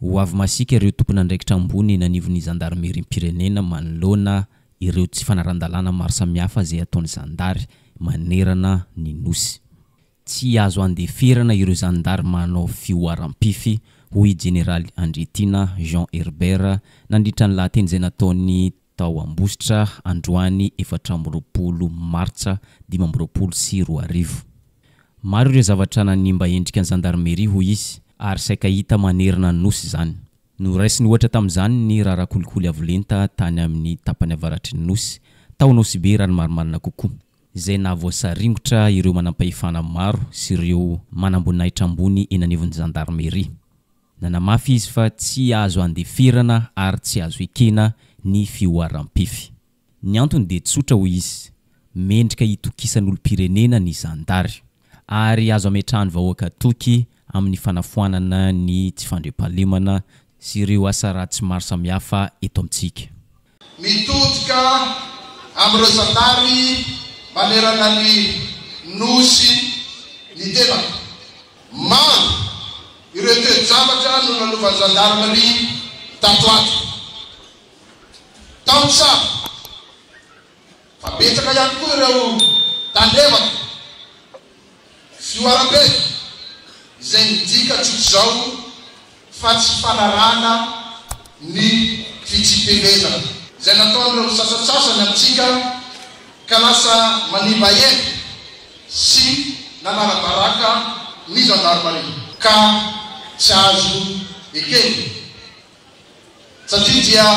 Ho avy masika ireo tompona andraikitra ambony nanivon'ny zandarmerie pirenena manoloana ireo tsy fanarandalana maro samihafa izay ataon'ny zandary manerana ny nosy. Tsy azo andeferana ireo zandary manao fioaram-pify hoy Général Andretina Jean Herbert nandritra ny lahateny izay nataony tao Ambositra androany 4 Martsa 2024. Maro ireo zavatra nanimba endrika ny zandarmerie hoy izy ary saika hita manerana ny nosy zany. Noraisiny ohatra tamin'izany ny rarakolikoly avolenta tany amin'ny tapany avaratry ny nosy tao nosy be rano marimarina kokoa izay navoasaringotra ireo manampahefana maro sy ireo manamboninahitra ambony eny anivon'ny zandarmerie. Nanamafy izy fa tsy azo andeferana ary tsy azo ekena ny fioaram-pify. Ny antony dia tsotra hoy izy, mendrika hitokisan'olom-pirenena ny zandary ary azo ametrahany vahoaka toky amin'ny fanafoanana ny tsy fandriampahalemana sy ireo asa ratsy maro samihafa eto amintsika. Mitodika amin'ireo zandary manerana ny nosy ny telaka. Maro ireo toe-javatra no nanaovan'ny zandarmerie tato ato. Taony samy fa betsaka ihany koa ireo tandrevaka fioaram-be izay midika tsotr'izao fa tsy fanarana ny fitsipelezana izay nataon'ireo sasasasany amintsika ka lasa manimba eny sy nanarabaraka ny zandarmerie ka tsy azo ekeny satria dia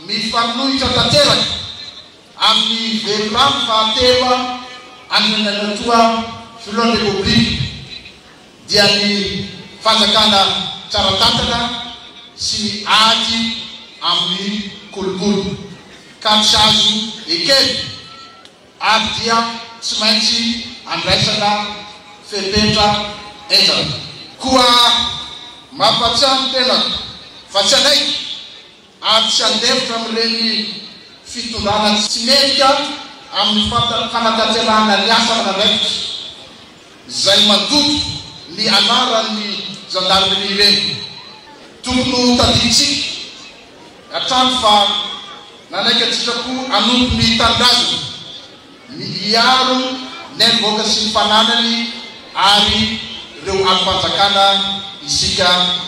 mifanohitra tanteraka amin'ny velorano fahatelo amin'ny nanatoa filohan'ny repoblika dia ny fanjakana tsara-tantana sy ny ady amin'ny kolokolo ka tsy azo ekeny ary dia tsy maintsy andraisana fepetra enjana. Koa mampatsiahy tena fa tsy anaiky ary tsy andefitra amin'ireny fitondrana tsy mendrika amin'ny fanatanterahana ny asa manaraikitra izay mandoto ny anaran'ny zandarmerie ireny. Tokony taditsika hatrany fa nanaiky atsikapo anompo ny tandrazana ny iaro ny aivoaka sy ny fananany ary ireo alim-panjakana isika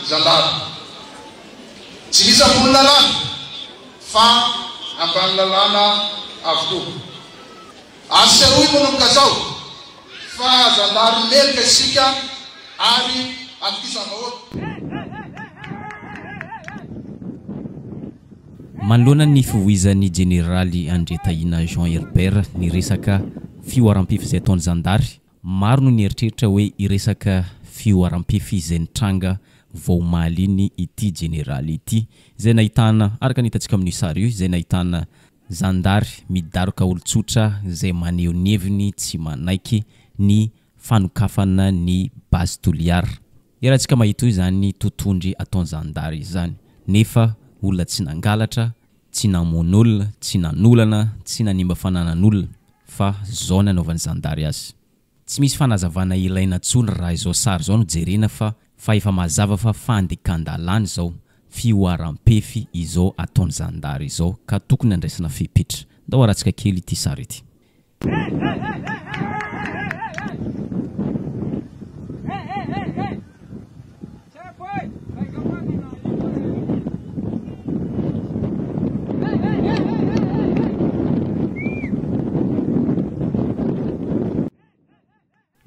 zandary. Tsy misy ambony lalàna fa ambany lalàna avokoa. Aseroy manomboka zao fa zandary melika isika ary atokisam-bahoaka. Manoloana ny fivoizan'ny Généraly Andretina Jean Herbert ny resaka fioaram-pify izay ataon'ny zandary, maro no nieritreritra hoe iresaka fioaram-pify izay nitranga vao omaly iny ity Généraly ity izay nahitana araka nitatsika amin'ny sary io izay nahitana zandary midaroka olon-tsotra izay maneho ny heviny tsy manaiky ny fanokafana ny base toliara. Iarahantsika mahita io izany totondry ataon'ny zandary izany, nefa olona tsy nangalatra, tsy namon'olona, tsy nanolana, tsy nanimba fananan'olona, fa zao nanaovan'ny zandary azy. Tsy misy fanazavana ilaina tsony raha izao sary zao no jerena fa efa mazava fa fandekandalany zao fioaram-pefy izao ataon'ny zandary izao ka tokony andraisana fepetra. Ndao aratsika kely ity sary ity.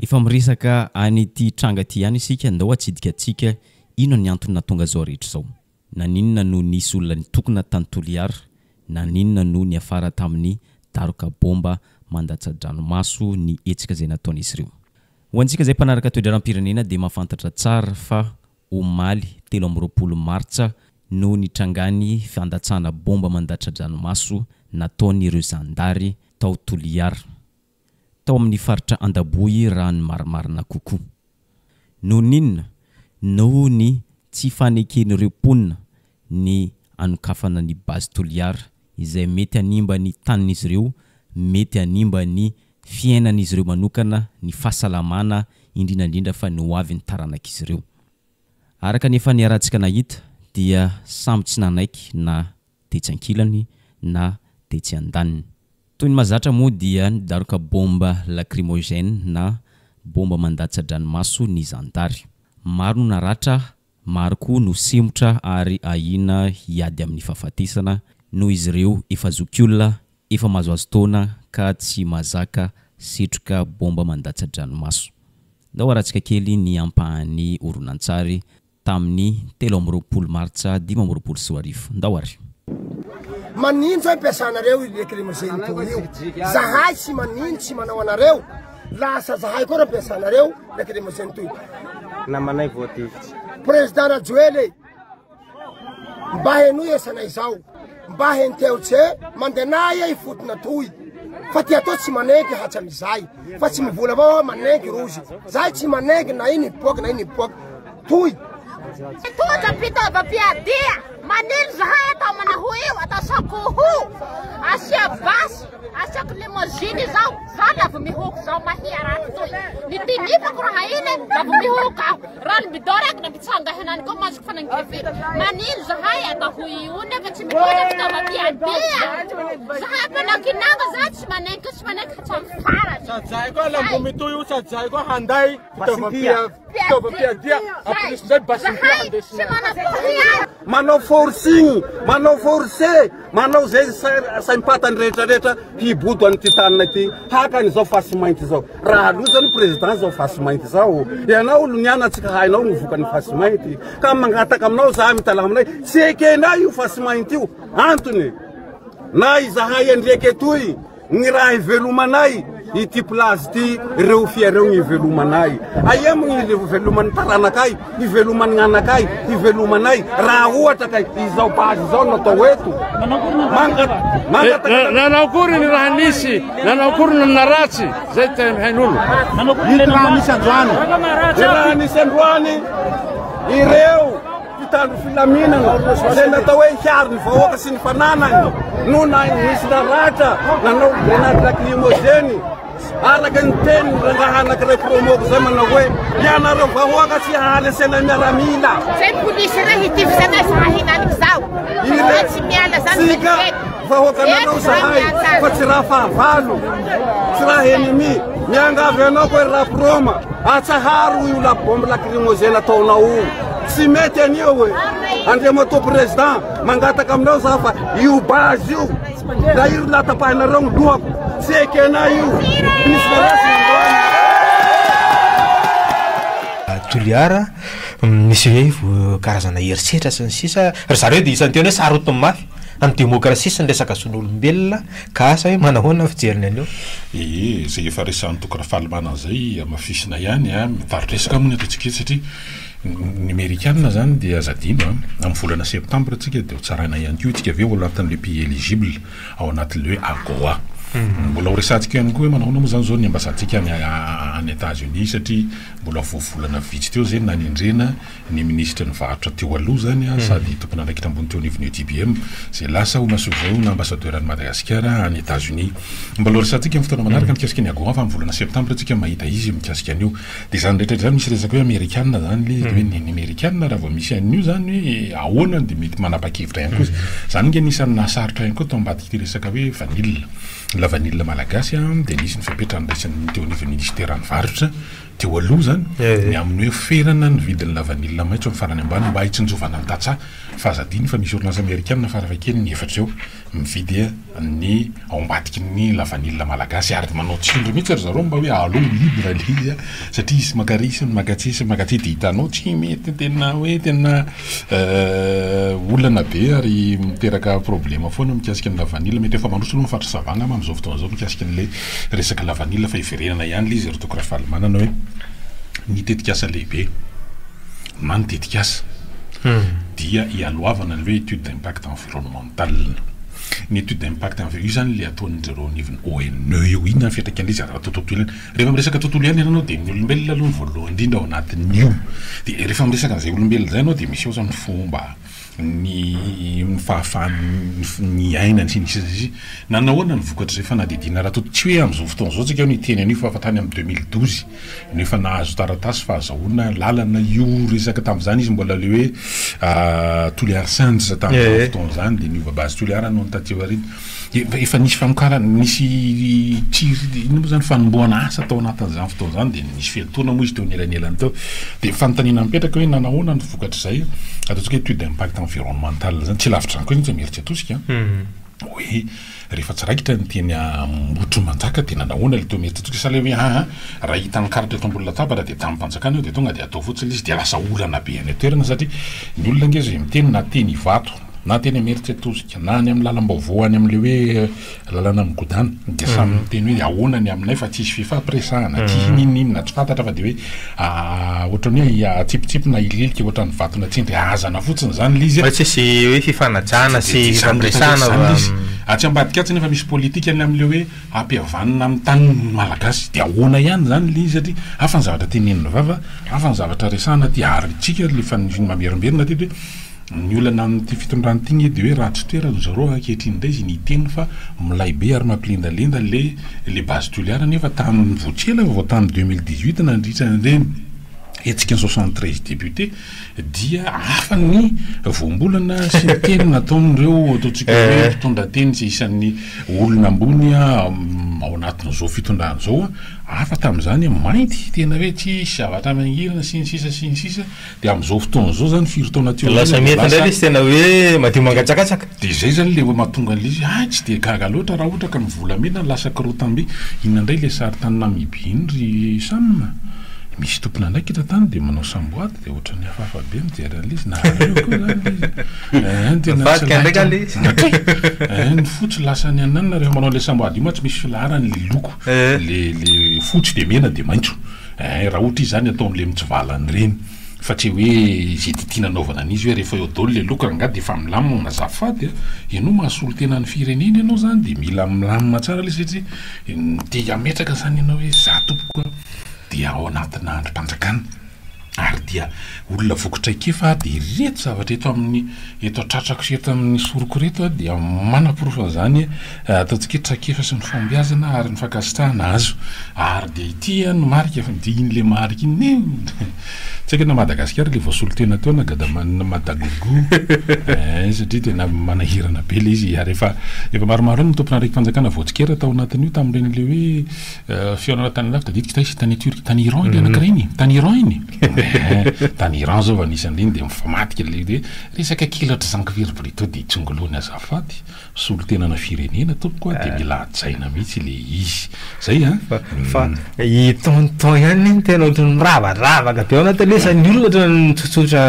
Efa miresaka an'ity tranga ty ihany isika, ndao atsidika atsika ino ny antony natonga zao rehetra zao. Naninona no nisy olona nitokona tany Toliara, naninona no ny afara tamin'ny daroka bomba mandatsa-dranomaso ny etsika izay nataon'izy ireo. Ho antsika izay mpanaraka toe-dram-pirenena dia mahafantatra tsara fa omaly 20 Martsa no nitrangany fandatsahana bomba mandatra-dranomaso nataon'ireo zandary tao Toliara, tao amin'ny faritra Andaboy rano marimarina kokoa. Noho ninona? Noho ny tsy faneken'ireo mponina ny anokafana ny base Toliara izay mety hanimba ny tanin'izy ireo, mety hanimba ny fiainan'izy ireo manokana, ny fahasalamana indrindra fa ny ho avy ny taranak'izy ireo. Araka nefa ny arahantsika nahita dia samby tsy nanaiky na de tsy ankilany na de tsy andaniny. Toy ny mazatra moa dia nidaroka bomba lacrymogène na bomba mandatsa-dranomaso ny zandary. Maro no naratra, maro koa no semotra ary ahina hiady amin'ny fahafatesana noho izy ireo efa zoky olona, efa mahazoazo taona ka tsy mazaka setroka bomba mandatsa-dranomaso. Ndao aratsika kely ny ampahany horonan-tsary tamin'ny 13 Martsa 2024. Ndao ary. Manintsy ampiasanareo lacrymogène toy io. Zahay tsy manintsy tsy manao anareo. Lasa zahay koa ampiasanareo lacrymogène toy. Namanay voty. Président Rajoely mba henoy esanay zao. Mba henteotse mandenay ay fotona toy. Fa ty atao tsy maneky hatsamizay. Fa tsy mivola avao maneky rozy. Zahay tsy maneky na iny ipoky na iny ipoky. Toy. Toja pitova piadia. Manilo zahay atao manahoy io atao sakoho. Asia basy, asia limousine zao. Zao lava mihoko zao mahia raha toy. Ny tinifako raha iny lava mihoko aho. Raha midorek na bitsanga henany ko masuk fanangrifi. Manilo zahay atao io nefa tsy mitoja pitova piadia. Zahay panakinanga zao tsy maneky hatsamfara. Satsay ko alam bumito io satsay ko handay pitova piadia. Apulis zay basimpia handay manao forcing, manao forcé, manao zay saimpatany rehetrarehetra hibodo an'ity tanina ity. Hakany zao fasy mainty zao. Raha lozany président zao fasy mainty zao. Ianao olo nianatsika hainao ny vokany fasy mainty. Ka mangataka aminao zahay mitala aminay, tsy ekenay io fasy mainty io. Antony, na izahay andriaka etoy, ny raha ivelomanay. Ity place ty reo fiareo ny ivelomanay. Aia mo ny iveloman'ny taranakay, iveloman'ny anakay, ivelomanay. Raha ohatra kay izao base zao natao eto. Nanaokory ny raha nisy, nanaokory ny naratsy, zay tena hain'olo. Ito raha nisy androany. Raha nisy androany, ireo pitandro filaminana, zay natao hoe hiary ny vahoaka sy ny fananany. No na nisy naratra, nanao grenade lacrymogène. Araka ny teny rangahanak'iray promoko zay manao hoe ianareo vahoaka tsy hahalesena miaramila. Zay polisy reo hitifisana sa hinaniky zao. Tsy miala zany sika vahoaka nanao zahay fa tsy raha fahavalo, tsy raha ennemi. Miangavy anao koe raha proma, atsaharo io la bombe lacrymogène ataonao io. Tsy mety anio hoe andriamato président mangataka aminao za fa io base io. Da io latapahinareo ny lohako. Tsy ekena io. Misy narasy Toliara misy hoe karazana herisetra sy ny sisa. Ry zareo dia isan'ny teny hoe sarotiny mafy amin'ny démocratie sy ny resaka son'olombelona ka asa hoe manahoana fijeriny anio. Zay efa resan'ny tokony fahalamana zay amafisina ihany mivaritresaka moa ny ataontsika satria numéricaine zany dia azadino amin'ny volana septembre tsika dia tsaraina ihany koa tsika aveo anatin'le pays éligible ao anatin'le AGOA. Mbola ho resantsika ihany koa hoe manao moa zany zao ny ambasadsika any États-Unis satria mbola voavolana vitsy teo zay nanendrena ny ministre ny varotra teo aloha zany sady tompona andraikitra ambony teo anivon'io TBM zay lasa ho nasovao na ambassadeur any Madagasikara any États-Unis. Mbola ho resantsika amin'ny fotoana manaraka mikasika ny AGOA fa amin'ny volana septembre tsika mahita izy mikasika an'io. Dia zany rehetra zany misy resaka hoe américaine zany le hoe ny américaine raha vao misy an'io zany hoe ahoana dia mety manapa-kevitra ihany koa zany nge nisan'ny nasarotra ihany koa tao ambadika resaka hoe vanille. La vanille malagasy dia nisy ny fipetrany raisany teo anivon'ny ministère ny varotra teo aloha zany ny amin'ny hoe ferana ny vidiny la vanille maitso amin'ny farany ambany mba hitsinjovana ny tatsa fa azadiny fa misy orinasa américaine faravakely ny efatra eo mividy ny ao ambadiky ny la vanille malagasy ary manao tsindro mihitsy ry zareo mba hoe alo libre lizy satria isy makarisy makatsy dia hitanao tsy mety tena hoe tena olana be ary miteraka problema foana mikasika ny la vanille mety efa mandroso aloha mifatry savagna amin'izao fotoana zao mikasika n'le resaka la vanille fa iverenana ihany le izy ry tokony fahalamanana hoe ny tetikasa lehibe manotetikasa dia hialoavana ny hoe étude d'impact environnemental. Ny étude d'impact environnemental io zany le ataon'zareo nivony ONE io inona ny fiatraikany izy raha tontolo iainana. Rehefa miresaka tontolo iainana ianao dia ny olombelona aloha ny voalohany indrindra ao anatin'io. Dia rehefa miresaka an'izay olombelona zay ianao dia misy eo zany fomba ny fahafahany aina ny sinisy nanahoana ny vokatra zay fanadidina raha to tsy hoe am'izao fotoana zao tsika ho niteny anio fa afatany amin'ny 2012 nefa nahazo taratasy fahazahoana lalana io resaka tam'izany izy mbola le hoe Toliara Sands tamin'izao fotoana zany de niova base Toliara no tatevariny efa nisy famokarana nisy tsiry ino moa zany fanomboana asa tao anatin'izany fotoana zany de nisy felotona moa izy teo nelanelany teo de fanontaniana mipetraka hoe nanahoana ny vokatra zay ataontsika hoe étude d'impact environnemental zany tsy lavitra zany koa izy mieritry atosika hoe rehefa tsy raikitra ny teny ambotro manjaka de nanahoana le teo mieritry atosika sa le hoe raha hitany karatra eto ambony latabatra de tamin'ny mpanjakana eo de tonga de atao fotsiny izy de lasa olana be any toerana satria ny olona nge zay miteny na teny vato na teny meritry atosika na any amin'ny lalam-baovao any amin'le hoe lalana amin'ny godana de samy miteny hoe ahoanany aminay fa tsisy fifampiresahana tsy ninina tsy fantatra fa de hoe ohatrany hoe tsipitsipi na ililika ohatrany vatona tsindry azana fotsiny zany le izy tsisy hoe fifanajana sy fampiresahana atsy ambadika tsy nefa misy politika any amin'le hoe ampihavanina amin'ny tany malagasy de ahoana ihany zany le izy satria hafa ny zavatra tenenina vava hafa ny zavatra resahana ty ary tsika le fa mamerimberina ty hoe ny olana ty fitondrany tigny de hoe raha tsy toerana zareo ankehitriny ndray izy niteny fa milay be ary mampilendalenda le base Toliara nefa tamin'ny voatsela vao tamin'ny 2018 nandritran'ireny etsika 73 député dia hafa ny voambolana sy ny teny nataon'ireo ataontsika hoe fitondran-teny sy isan'ny olona ambony ao anatin'izao fitondrana zao hafa tamin'izany mainty tena hoe tsisy zavatra mangirana sy ny sisa de am'izao fotoana zao zany firotaona teo lasa mety ndray izy tena hoe madio mangatsakatsaka de zay zany le mahatonga an'izy tsy de gaga loatra raha ohatra ka mivolamena lasa karotambe inona ndray le sary tany Namiby iny ry samina misy tompona ndraiky eto tany de manao samboady de ohatrany hafahafa be mijery an'izy na ny fotsy lasany ananina rehefa manao le samboady io ma tsy misy filaharany le loko le fotsy de mena de maitso raha ohatra izy zany atao am'le mitsivalany reny fa tsy hoe zay titina anaovana an'izy hoe rehefa eo daholo le loko ranga de efa milamina zafady ianao mahasolo tena ny firenena ianao zany de mila milamina tsara le satria de ametraka zany ianao hoe za tompoko dia ao anatina androm-panjakana ary dia olona vokotraikefa de reto zavatra eto amin'ny eto atratrako sy eto amin'ny soroko reto dia manaporofan zany ataontsika traikefa sy ny fombiazana ary ny fankasitrahana azo ary de ity no marika de iny le marika iny tsika na Madagasikara le voasolo tena teo na gadamanina madagogo satria tena manahirana be le izy ary efa maromaro ny tompona raiky fanjakana voatsikera tao anatin'io tamin'ireny le hoe fiaonana tany lavitra ditika taisy tany Turquie tany Iran iny anankiray iny tany Iran iny tany Iran zao anisan'ireny de mifamatika le hoe resaka kilatra zankiviry brito de tsongolony azafady solo tena na firenena tompoko de mila adjaina mihitsy le izy zay fa itonton ihany tena ohatrany miravaravaka be ao anatin'le ny olona ohatrany tsotsotra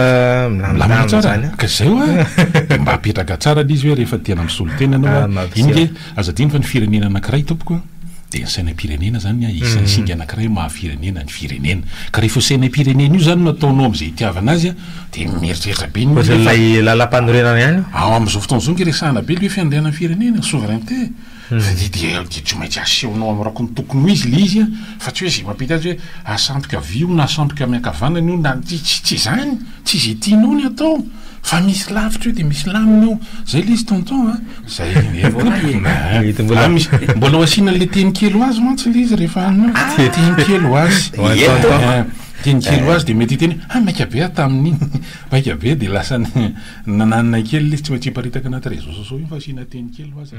milamina tsara ka zay de mba apetraka tsara le izy hoe rehefa tena misolo tena anao iny le azadiny fa ny firenena anankiray tompoko de ny sainam-pirenena zany isan'ny singa anankiray mahafirenena ny firenena ka rehefa sainam-pirenena io zany nataonao am'izay itiavana azy de mieritreritra be lay lalam-panorenana ihany ao am'izao fotoana zao ngeresahana be le hoe fiandriana ny firenena souveraineté de tsy maintsy asehonao am'rako ny tokony ho izy le izy fa tsy hoe zay mampita azy hoe asampika vio na asampika miankavanana io na tsy zany tsy zay tianao ny atao fa misy lavitra io de misy lamina io zay le izy tonton zay mbola ho asina le teny kely ho azy mantsy le izy rehefa teny kely ho azy teny kely ho azy de mety teny maika be tamin'iny maika be de lasa nananina kely le izy tsy maintsy hiparitaka anaty réseaux sociaux io fa asina teny kely ho azy